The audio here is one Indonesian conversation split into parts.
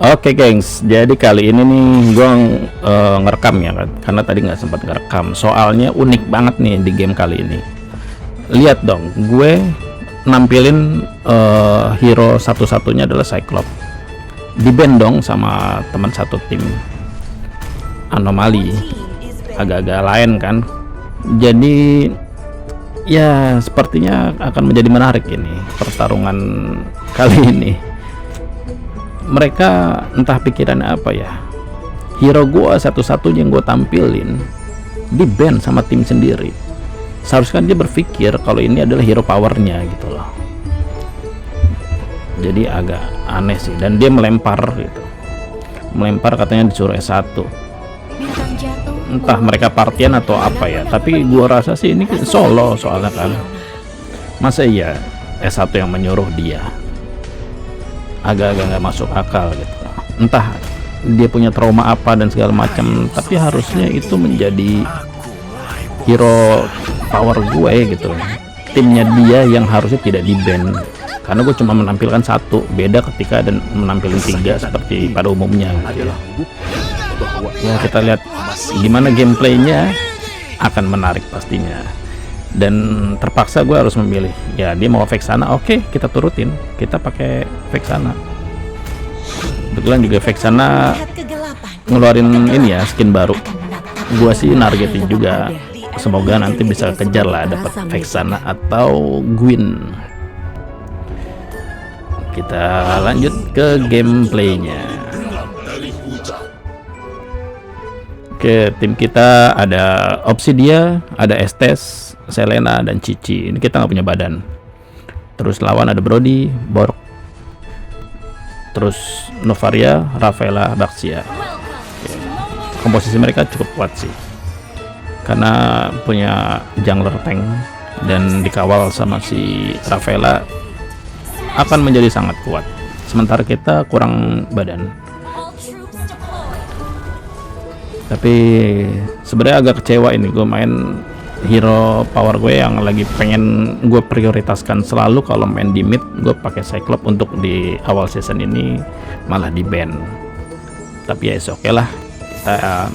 Oke gengs, jadi kali ini nih gue ngerekam ya kan, karena tadi nggak sempat ngerekam. Soalnya unik banget nih di game kali ini. Lihat dong, gue nampilin hero satu-satunya adalah Cyclops. Di band dong sama teman satu tim, Anomali, agak-agak lain kan. Jadi ya sepertinya akan menjadi menarik ini pertarungan kali ini. Mereka entah pikirannya apa ya, hero gua satu-satunya yang gue tampilin di band sama tim sendiri. Seharusnya dia berpikir kalau ini adalah hero powernya gitu loh. Jadi agak aneh sih. Dan dia melempar gitu, melempar katanya disuruh S1. Entah mereka partian atau apa ya, tapi gua rasa sih ini solo soalnya kan. Masa iya S1 yang menyuruh dia? Agak-agak nggak masuk akal gitu. Entah dia punya trauma apa dan segala macam, tapi harusnya itu menjadi hero power gue gitu. Timnya dia yang harusnya tidak di ban, karena gue cuma menampilkan satu, beda ketika dan menampilkan tiga seperti pada umumnya gitu loh. Ya kita lihat gimana gameplaynya, akan menarik pastinya. Dan terpaksa gue harus memilih. Ya dia mau Vexana, oke kita turutin, kita pakai Vexana. Kebetulan juga Vexana ngeluarin ini ya, skin baru. Gue sih nargetin juga, semoga nanti bisa kejar lah dapat Vexana atau Gwyn. Kita lanjut ke gameplaynya. Oke, tim kita ada Obsidia, ada Estes, Selena, dan Cici. Ini kita nggak punya badan. Terus lawan ada Brody, Borg, terus Novaria, Rafaela, Baxia. Oke. Komposisi mereka cukup kuat sih, karena punya jungler tank dan dikawal sama si Rafaela akan menjadi sangat kuat. Sementara kita kurang badan. Tapi sebenarnya agak kecewa ini, gue main hero power gue yang lagi pengen gue prioritaskan selalu kalau main di mid. Gue pakai Cyclops untuk di awal season ini malah di ban. Tapi ya oke lah, kita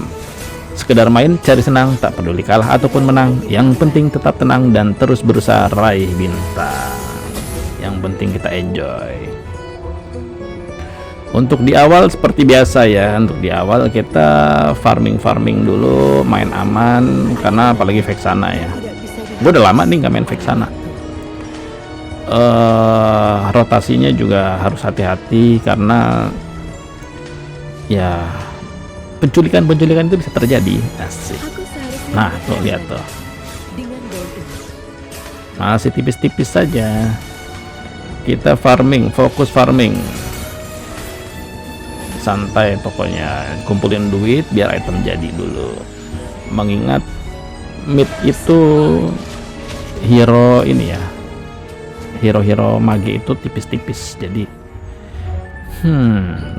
sekedar main cari senang, tak peduli kalah ataupun menang. Yang penting tetap tenang dan terus berusaha raih bintang. Yang penting kita enjoy. Untuk di awal seperti biasa ya, untuk di awal kita farming dulu, main aman, karena apalagi Vexana ya. Gue udah lama nih nggak main Vexana. Rotasinya juga harus hati-hati karena ya penculikan itu bisa terjadi. Asik. Nah tuh lihat tuh, masih tipis-tipis saja. Kita farming, fokus farming. Santai pokoknya, kumpulin duit biar item jadi dulu. Mengingat mid itu hero ini ya, hero mage itu tipis-tipis, jadi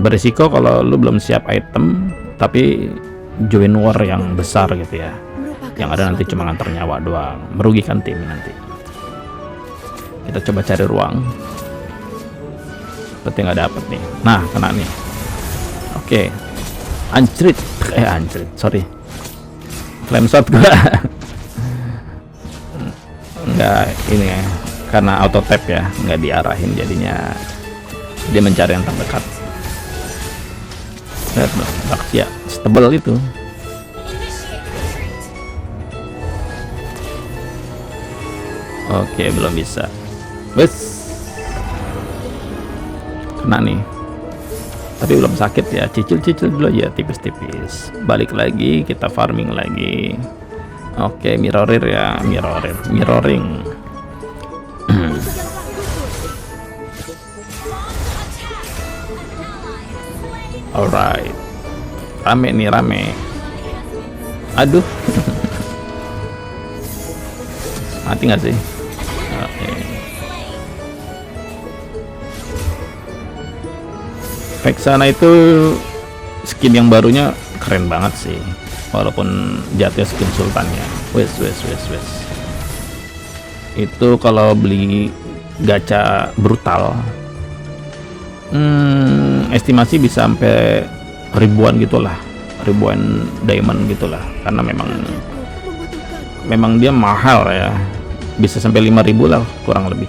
berisiko kalau lu belum siap item tapi join war yang besar gitu ya, yang ada nanti cuma nganter nyawa doang, merugikan tim nanti. Kita coba cari ruang, seperti nggak dapet nih. Nah kena nih. Oke, anjrit, sorry, flame shot gua nggak ini ya, karena auto tap ya, nggak diarahin, jadinya dia mencari yang terdekat. Lihat Baxia setebel itu. Oke, belum bisa. Wes, kena nih. Tapi belum sakit ya, cicil dulu aja, tipis-tipis. Balik lagi, kita farming lagi. Oke, mirroring ya, mirroring. Alright, rame. Aduh, mati nggak sih? Oke. Vexana itu skin yang barunya keren banget sih, walaupun jatuhnya skin sultannya. Wes. Itu kalau beli gacha brutal Estimasi bisa sampai ribuan gitulah, ribuan diamond gitulah, karena memang dia mahal ya, bisa sampai 5.000 lah kurang lebih.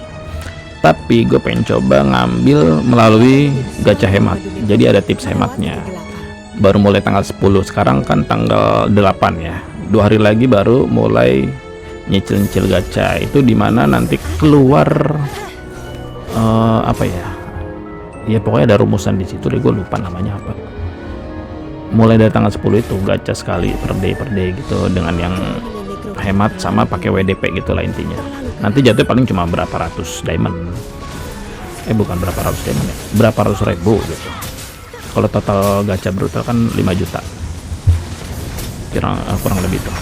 Tapi gue pengen coba ngambil melalui gacha hemat, jadi ada tips hematnya. Baru mulai tanggal 10, sekarang kan tanggal 8 ya, 2 hari lagi baru mulai nyicil-nyicil gacha. Itu dimana nanti keluar apa ya pokoknya ada rumusan di situ deh, gue lupa namanya apa. Mulai dari tanggal 10 itu gacha sekali per day gitu, dengan yang hemat sama pakai WDP gitulah intinya. Nanti jatuh paling cuma berapa ratus diamond, bukan berapa ratus diamond ya, berapa ratus ribu gitu. Kalau total gacha brutal kan 5 juta kurang lebih tuh.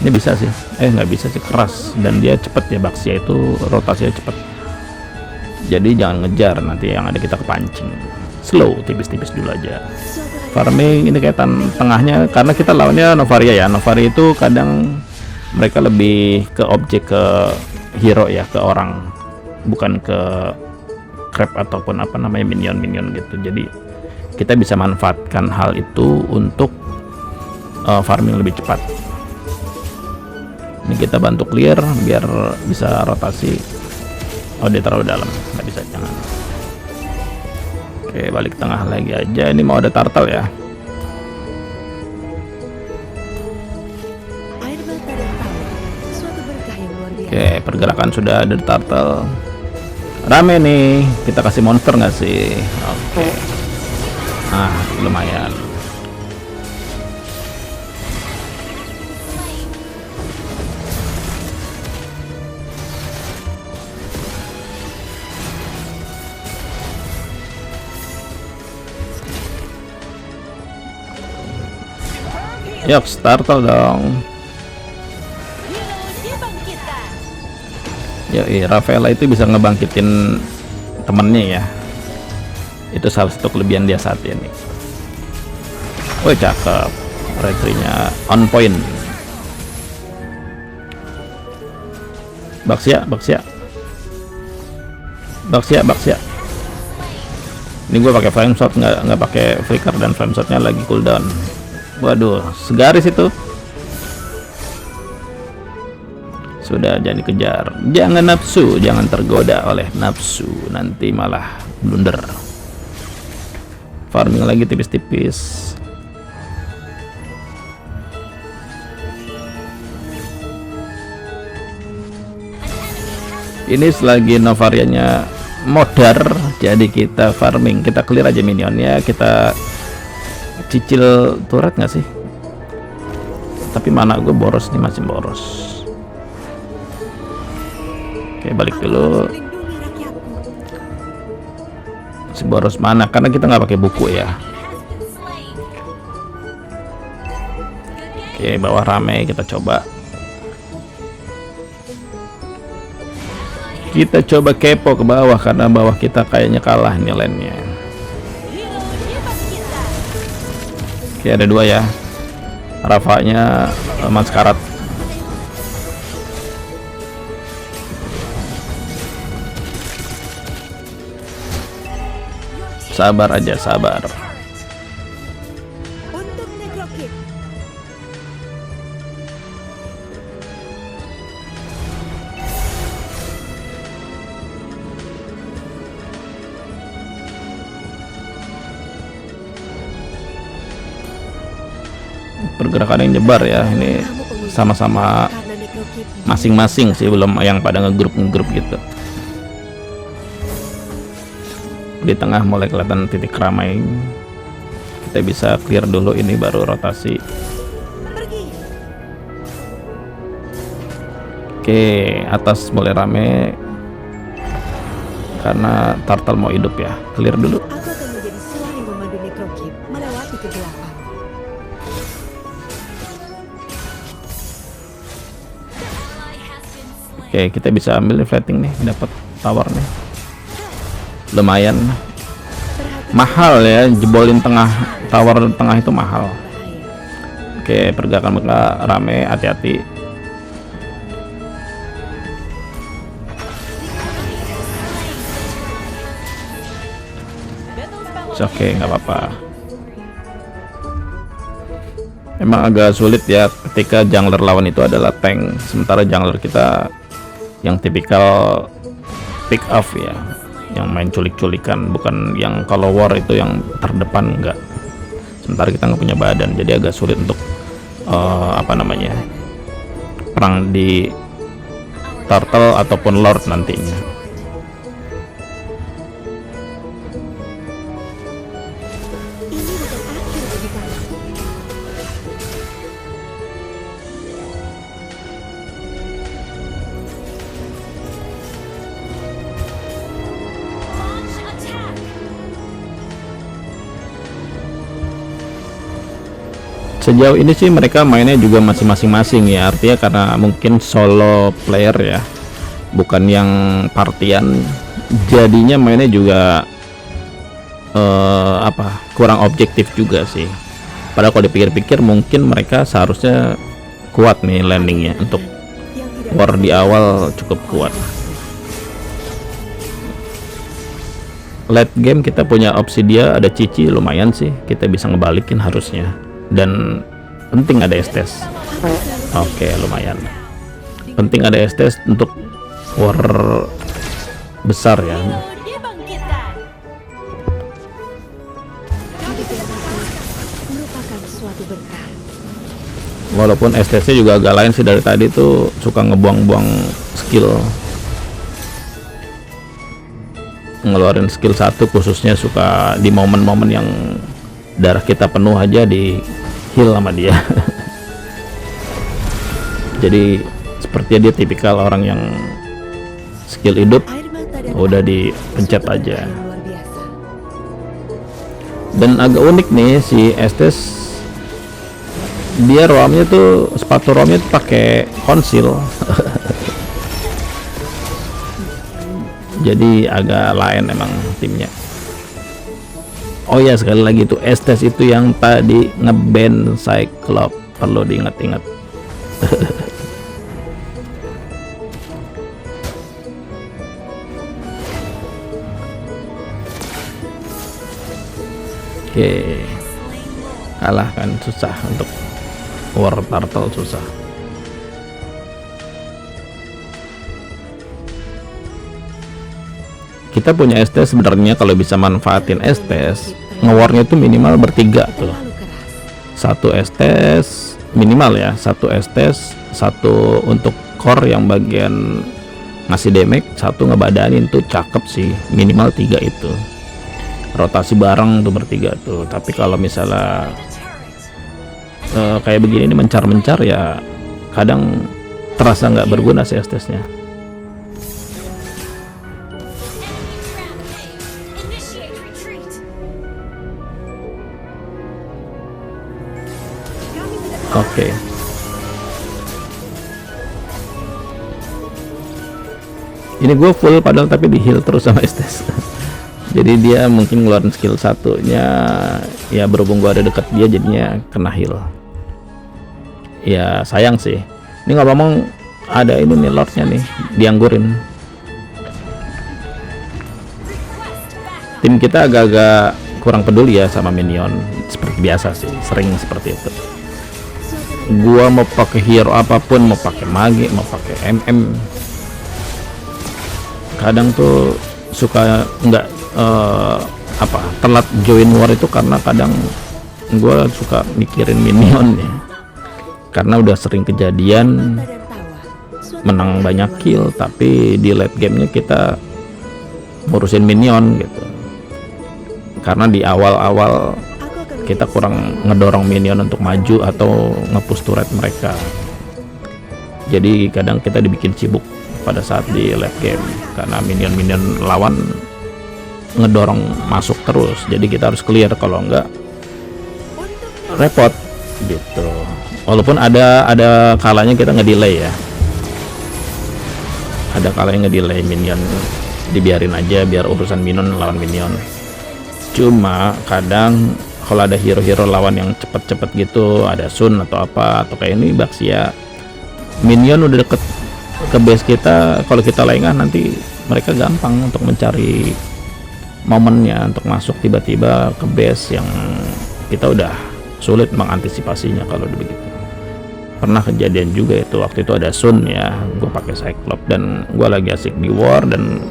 Ini bisa sih, nggak bisa sih, keras, dan dia cepet ya, Baxia itu rotasinya cepet. Jadi jangan ngejar, nanti yang ada kita kepancing. Slow, tipis-tipis dulu aja. Farming ini kayak tengahnya, karena kita lawannya Novaria ya. Novaria itu kadang mereka lebih ke objek, ke hero ya, ke orang, bukan ke crab ataupun apa namanya minion gitu. Jadi kita bisa manfaatkan hal itu untuk farming lebih cepat. Ini kita bantu clear biar bisa rotasi. Oh, dia terlalu dalam, nggak bisa, jangan. Oke, balik tengah lagi aja. Ini mau ada turtle ya. Oke, pergerakan sudah ada turtle. Rame nih, kita kasih monster nggak sih? Oke. Lumayan. Yuk, turtle dong. Yoi, Rafaela itu bisa ngebangkitin temennya ya. Itu salah satu kelebihan dia saat ini. Wih, cakep. Retry-nya on point. Baxia. Ini gue pakai flame shot, nggak pakai flicker, dan flame shotnya lagi cooldown. Waduh, segaris itu. Sudah, jangan dikejar. Jangan nafsu, jangan tergoda oleh nafsu, nanti malah blunder. Farming lagi tipis-tipis. Ini selagi Novarianya modar, jadi kita farming, kita clear aja minionnya, kita cicil turret nggak sih? Tapi mana gue boros nih, masih boros. Oke, balik dulu. Si boros mana? Karena kita nggak pakai buku ya. Oke, bawah rame, kita coba. Kita coba kepo ke bawah, karena bawah kita kayaknya kalah nih lane-nya. Oke, ada 2 ya. Rafanya Maskarat. Sabar aja, sabar. Pergerakan yang nyebar ya, ini sama-sama masing-masing sih, belum yang pada ngegrup gitu. Di tengah mulai kelihatan titik ramai, kita bisa clear dulu ini, baru rotasi. Oke, atas mulai rame karena turtle mau hidup ya, clear dulu. Oke, kita bisa ambil flatting nih, dapat tower nih. Lumayan. Mahal ya, jebolin tengah, tower tengah itu mahal. Oke, pergerakan mereka rame, hati-hati. oke, nggak apa-apa. Emang agak sulit ya ketika jungler lawan itu adalah tank, sementara jungler kita yang tipikal pick off ya, yang main culik-culikan, bukan yang kalau war itu yang terdepan, enggak. Sementara kita nggak punya badan, jadi agak sulit untuk apa namanya, perang di turtle ataupun lord nantinya. Sejauh ini sih mereka mainnya juga masih masing-masing ya, artinya karena mungkin solo player ya, bukan yang partian, jadinya mainnya juga kurang objektif juga sih. Padahal kalau dipikir-pikir mungkin mereka seharusnya kuat nih landingnya, untuk war di awal cukup kuat. Late game kita punya Obsidia, ada Cici, lumayan sih, kita bisa ngebalikin harusnya. Dan penting ada Estes. Oke, lumayan. Penting ada Estes untuk war besar ya. Walaupun Estesnya juga agak lain sih dari tadi tuh, suka ngebuang-buang skill, ngeluarin skill satu khususnya suka di momen-momen yang darah kita penuh aja di heal sama dia. Jadi sepertinya dia tipikal orang yang skill hidup udah dipencet aja. Dan agak unik nih si Estes, dia romnya tuh, sepatu romnya tuh pakai konsil. Jadi agak lain emang timnya. Oh ya, sekali lagi itu Estes itu yang tadi ngeban Cyclops, perlu diingat-ingat. Oke, kalah kan, susah untuk war turtle, susah. Kita punya Estes sebenarnya, kalau bisa manfaatin Estes, ngewarnya itu minimal bertiga tuh. Satu Estes minimal ya, satu Estes, satu untuk core yang bagian ngasih damage, satu ngebadanin tuh cakep sih, minimal 3 itu. Rotasi bareng tuh bertiga tuh. Tapi kalau misalnya kayak begini nih, mencar-mencar ya, kadang terasa nggak berguna sih Estesnya. Oke. Ini gue full padahal, tapi di heal terus sama Estes. Jadi dia mungkin ngeluarin skill satunya ya, berhubung gue ada deket dia jadinya kena heal. Ya sayang sih. Ini ngomong ada ini nih lordnya nih, dianggurin. Tim kita agak-agak kurang peduli ya sama minion, seperti biasa sih, sering seperti itu. Gua mau pakai hero apapun, mau pakai mage, mau pakai MM, kadang tuh suka nggak telat join war itu, karena kadang gua suka mikirin minion ya, karena udah sering kejadian menang banyak kill tapi di late gamenya kita ngurusin minion gitu, karena di awal-awal kita kurang ngedorong minion untuk maju atau nge-push turret mereka. Jadi kadang kita dibikin sibuk pada saat di late game, karena minion-minion lawan ngedorong masuk terus. Jadi kita harus clear, kalau enggak repot gitu. Walaupun ada kalanya kita ngedelay ya, ada kalanya ngedelay minion, dibiarin aja biar urusan minion lawan minion. Cuma kadang kalau ada hero-hero lawan yang cepet-cepet gitu, ada Sun atau apa, atau kayak ini Baxia, minion udah deket ke base kita, kalau kita lengah nanti mereka gampang untuk mencari momennya untuk masuk tiba-tiba ke base yang kita udah sulit mengantisipasinya kalau begitu. Pernah kejadian juga itu, waktu itu ada Sun ya, gue pakai Cyclops dan gue lagi asik di war dan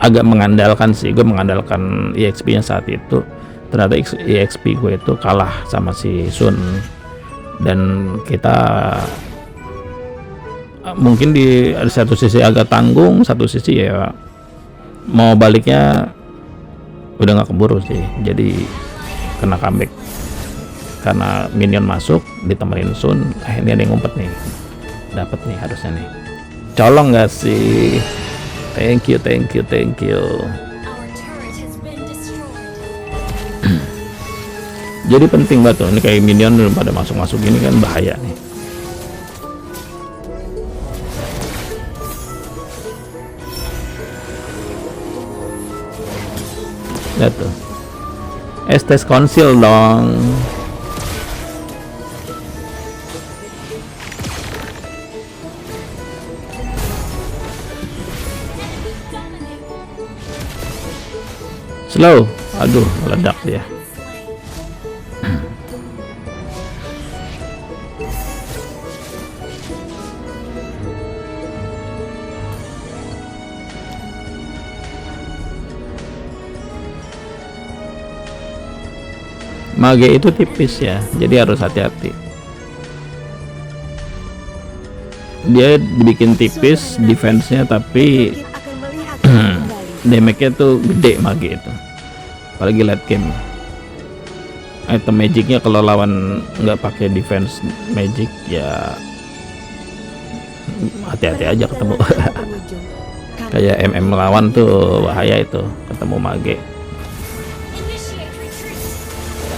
agak mengandalkan sih, gue mengandalkan EXP nya saat itu. Ternyata EXP gue itu kalah sama si Sun dan kita mungkin di satu sisi agak tanggung, satu sisi ya mau baliknya udah nggak keburu sih, jadi kena comeback karena minion masuk ditemenin Sun. Ini ada yang ngumpet nih, dapat nih harusnya nih, colong nggak sih? Thank you. Jadi penting banget tuh, ini kayak minion pada masuk gini kan bahaya nih. Lihat tuh, Estes Council dong. Slow, aduh meledak dia. Mage itu tipis ya, jadi harus hati-hati. Dia dibikin tipis defense-nya, tapi damage-nya tuh gede Mage itu, apalagi late game. Item magicnya kalau lawan nggak pakai defense magic ya hati-hati aja ketemu. Kayak MM lawan tuh bahaya itu, ketemu Mage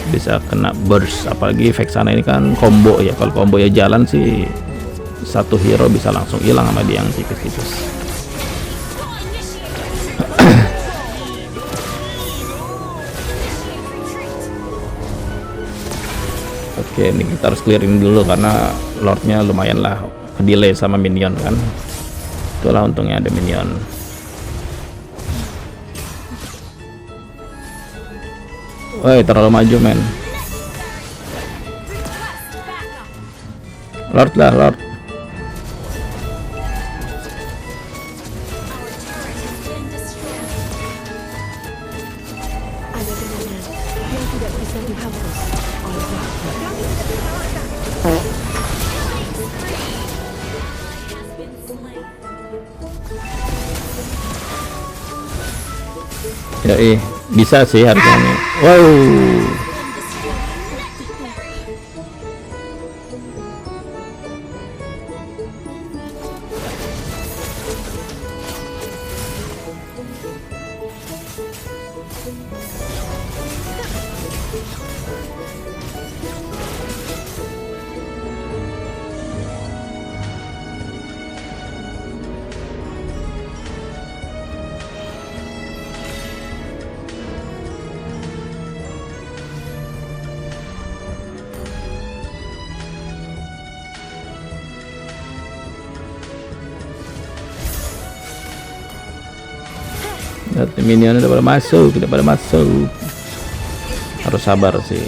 bisa kena burst, apalagi Vexana ini kan combo ya. Kalau combo ya jalan sih, satu hero bisa langsung hilang sama dia yang tipis-tipis. Oke, ini kita harus clearing dulu karena lordnya lumayan lah delay sama minion kan. Itulah untungnya ada minion. Woi, terlalu maju men. Lord lah, Lord. Ya, bisa sih harusnya nih. Wow. Minion udah pada masuk, harus sabar sih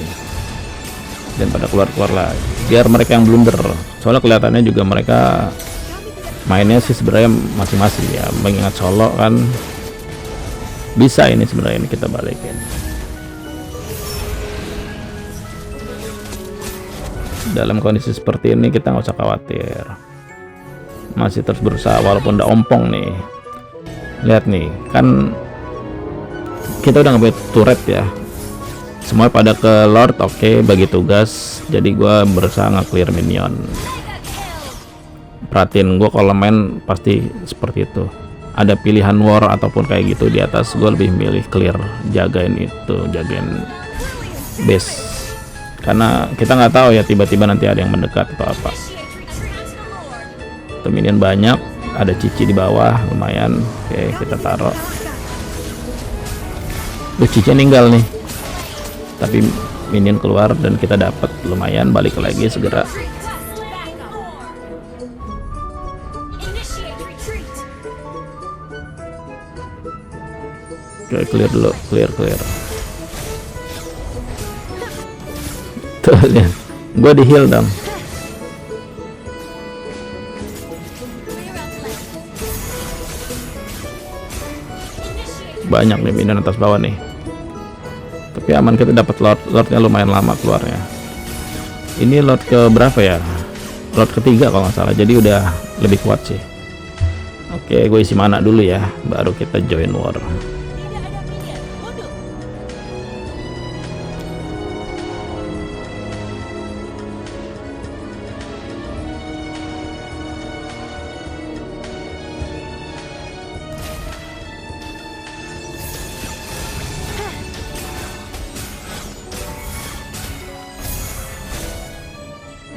dan pada keluar lah biar mereka yang blunder. Soalnya kelihatannya juga mereka mainnya sih sebenarnya masing-masing ya, mengingat solo kan bisa ini sebenarnya ini kita balikin. Dalam kondisi seperti ini kita nggak usah khawatir, masih terus berusaha walaupun udah ompong nih. Lihat nih kan kita udah ngambil turret ya, semua pada ke Lord. Oke, bagi tugas, jadi gua berusaha nge-clear minion. Perhatiin gua kalau main pasti seperti itu, ada pilihan war ataupun kayak gitu di atas, gua lebih milih clear, jagain base, karena kita nggak tahu ya tiba-tiba nanti ada yang mendekat atau apa. Tuh minion banyak, ada Cici di bawah lumayan. Oke, kita taruh. Cici ninggal nih, tapi minion keluar dan kita dapat lumayan, balik lagi segera. Oke, clear dulu, clear. Tuh lihat, gue di heal dong. Banyak nih minion atas bawah nih, tapi aman, kita dapat lordnya lumayan lama keluarnya. Ini lord ke berapa ya? Lord ketiga kalau nggak salah, jadi udah lebih kuat sih. Oke, gue isi mana dulu ya, baru kita join war.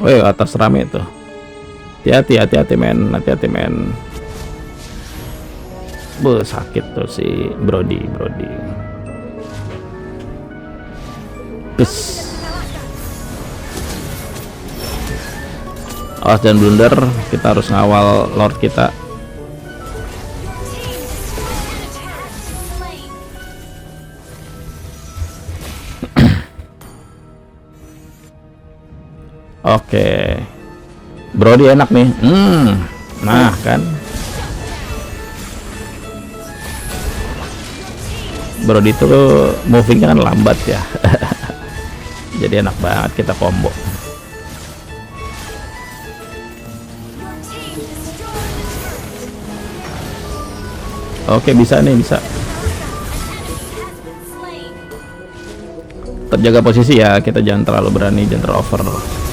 Woi, atas rame tuh. Hati-hati men, sakit tuh si Brody. Pes. Awas dan blunder, kita harus ngawal lord kita. Oke, Brody enak nih. Nah kan, Brody itu movingnya kan lambat ya. Jadi enak banget kita combo. Oke, bisa. Terjaga posisi ya, kita jangan terlalu berani, jangan terlalu over.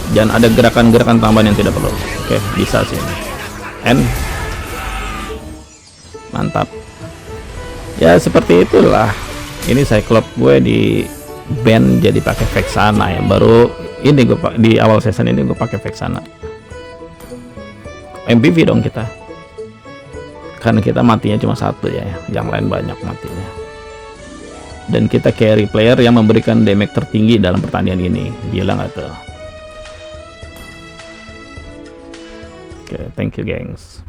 Jangan ada gerakan-gerakan tambahan yang tidak perlu. Oke, bisa sih. Mantap. Ya seperti itulah. Ini Cyclops gue di band jadi pakai Vexana ya. Baru ini gue di awal season ini gue pakai Vexana. MVP dong kita. Karena kita matinya cuma satu ya, yang lain banyak matinya. Dan kita carry player yang memberikan damage tertinggi dalam pertandingan ini. Gila nggak tuh? Oke, thank you gengs.